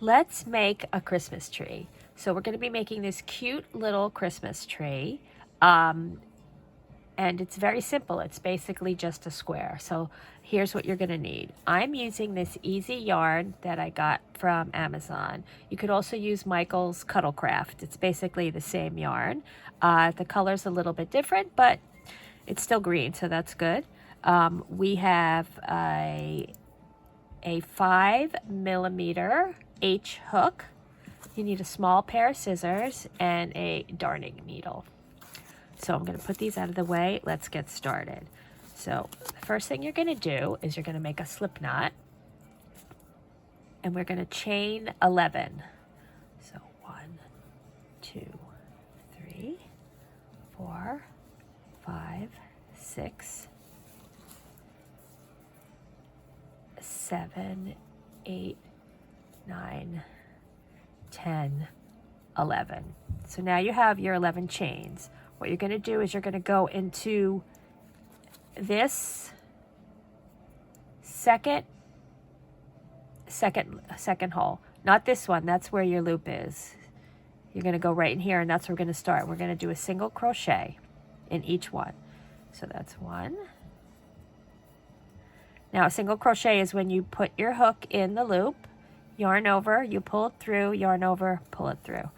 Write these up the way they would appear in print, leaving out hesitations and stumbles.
let's make a Christmas tree. So we're going to be making this cute little Christmas tree. And it's very simple. It's basically just a square. So here's what you're going to need. I'm using this easy yarn that I got from Amazon. You could also use Michael's Cuddlecraft. It's basically the same yarn. The color's a little bit different, but it's still green, so that's good. We have a 5mm H hook. You need a small pair of scissors and a darning needle. So I'm going to put these out of the way. Let's get started. So the first thing you're going to do is you're going to make a slip knot. And we're going to chain 11. So 1, 2, 3, 4, 5, 6, 7, 8, 9, 10, 11. So now you have your 11 chains. What you're going to do is you're going to go into this second hole. Not this one. That's where your loop is. You're going to go right in here, and that's where we're going to start. We're going to do a single crochet in each one. So that's 1. Now, a single crochet is when you put your hook in the loop, yarn over, you pull it through, yarn over, pull it through.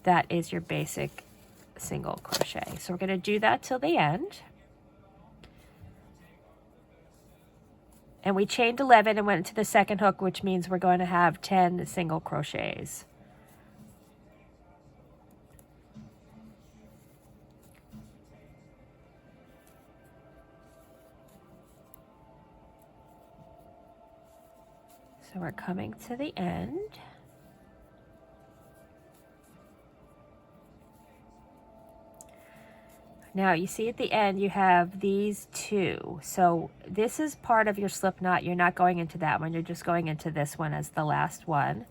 That is your basic single crochet. So we're going to do that till the end. And we chained 11 and went into the second hook, which means we're going to have 10 single crochets. So we're coming to the end. Now you see at the end you have these 2. So this is part of your slip knot. You're not going into that one. You're just going into this one as the last one.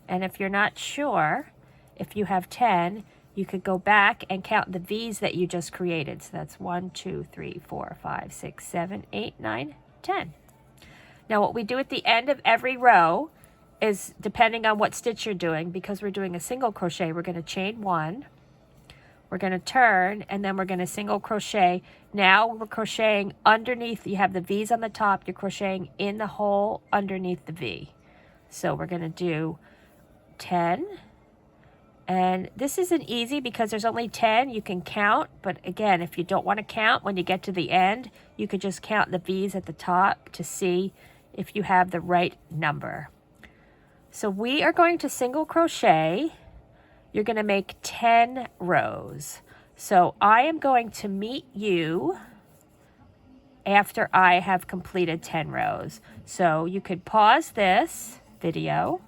And if you're not sure, if you have 10, you could go back and count the V's that you just created. So that's 1, 2, 3, 4, 5, 6, 7, 8, 9, 10. Now what we do at the end of every row is, depending on what stitch you're doing, because we're doing a single crochet, we're going to chain 1. We're going to turn, and then we're going to single crochet. Now we're crocheting underneath. You have the V's on the top. You're crocheting in the hole underneath the V. So we're going to do 10. And this isn't easy because there's only 10. You can count, but again, if you don't want to count, when you get to the end, you could just count the V's at the top to see if you have the right number. So we are going to single crochet. You're going to make 10 rows. So I am going to meet you after I have completed 10 rows. So you could pause this video.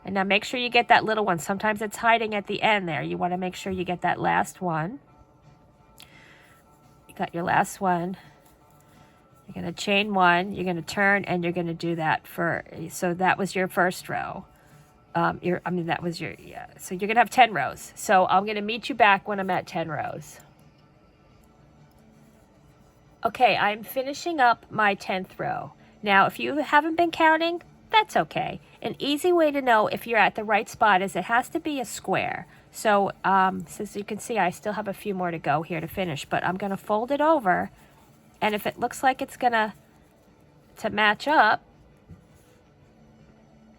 And now make sure you get that little one. Sometimes it's hiding at the end there. You want to make sure you get that last one. You got your last one. You're going to chain 1. You're going to turn, and you're going to do that for, so that was your first row. That was your, yeah. So you're going to have 10 rows. So I'm going to meet you back when I'm at 10 rows. Okay, I'm finishing up my 10th row. Now, if you haven't been counting, that's okay. An easy way to know if you're at the right spot is it has to be a square. So, as you can see, I still have a few more to go here to finish, but I'm going to fold it over. And if it looks like it's going to match up,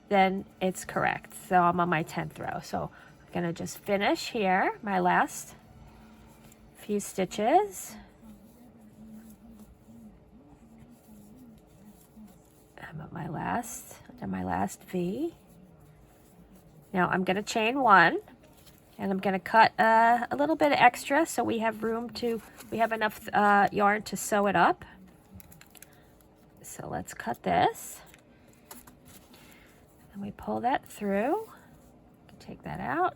then it's correct. So I'm on my 10th row. So I'm going to just finish here, my last few stitches. I'm at my last V. Now I'm going to chain 1, and I'm going to cut a little bit extra so we have enough yarn to sew it up. So let's cut this. And we pull that through. Take that out.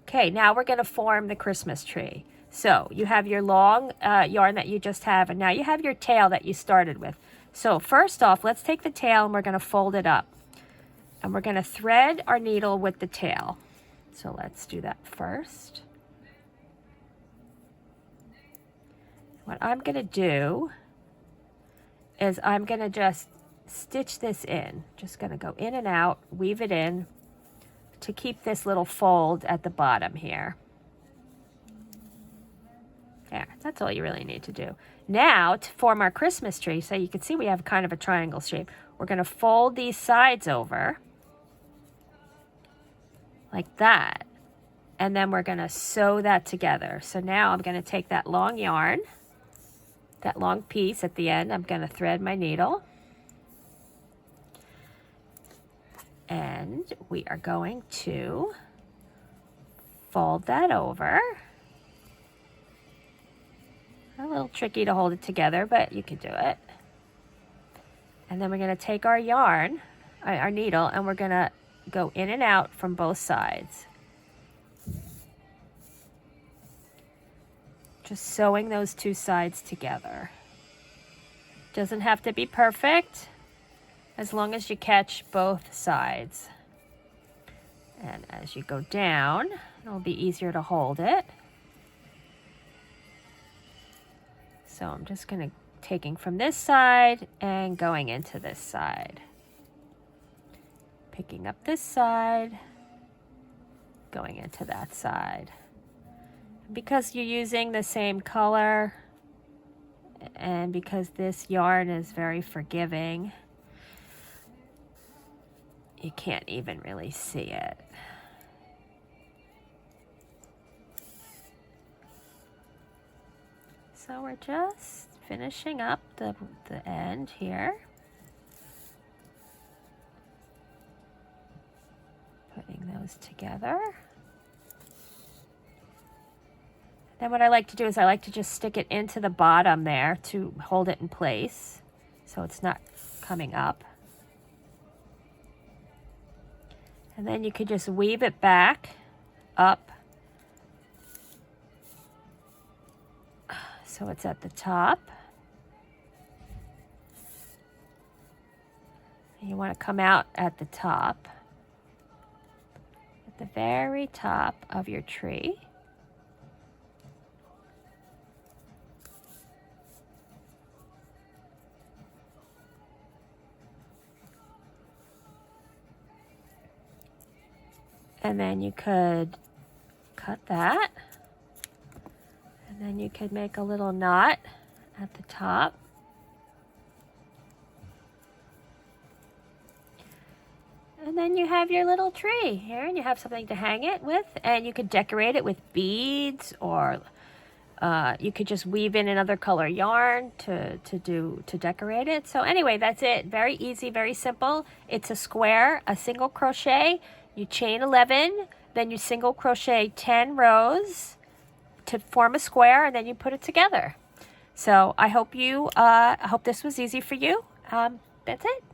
Okay, now we're going to form the Christmas tree. So you have your long yarn that you just have, and now you have your tail that you started with. So first off, let's take the tail and we're going to fold it up. And we're going to thread our needle with the tail. So let's do that first. What I'm going to do is I'm going to just stitch this in. Just going to go in and out, weave it in to keep this little fold at the bottom here. There, that's all you really need to do. Now, to form our Christmas tree, so you can see we have kind of a triangle shape, we're going to fold these sides over like that. And then we're going to sew that together. So now I'm going to take that long yarn, that long piece at the end, I'm going to thread my needle. And we are going to fold that over. A little tricky to hold it together, but you can do it. And then we're going to take our yarn, our needle, and we're going to go in and out from both sides. Just sewing those two sides together. Doesn't have to be perfect, as long as you catch both sides. And as you go down, it'll be easier to hold it. So I'm just going to taking from this side and going into this side. Picking up this side, going into that side. Because you're using the same color and because this yarn is very forgiving, you can't even really see it. So we're just finishing up the end here. Putting those together. Then what I like to do is I like to just stick it into the bottom there to hold it in place so it's not coming up. And then you could just weave it back up so it's at the top. And you want to come out at the top, at the very top of your tree. And then you could cut that. And then you could make a little knot at the top. And then you have your little tree here, and you have something to hang it with. And you could decorate it with beads, or you could just weave in another color yarn to decorate it. So anyway, that's it. Very easy, very simple. It's a square, a single crochet. You chain 11, then you single crochet 10 rows to form a square, and then you put it together. So I hope this was easy for you. That's it.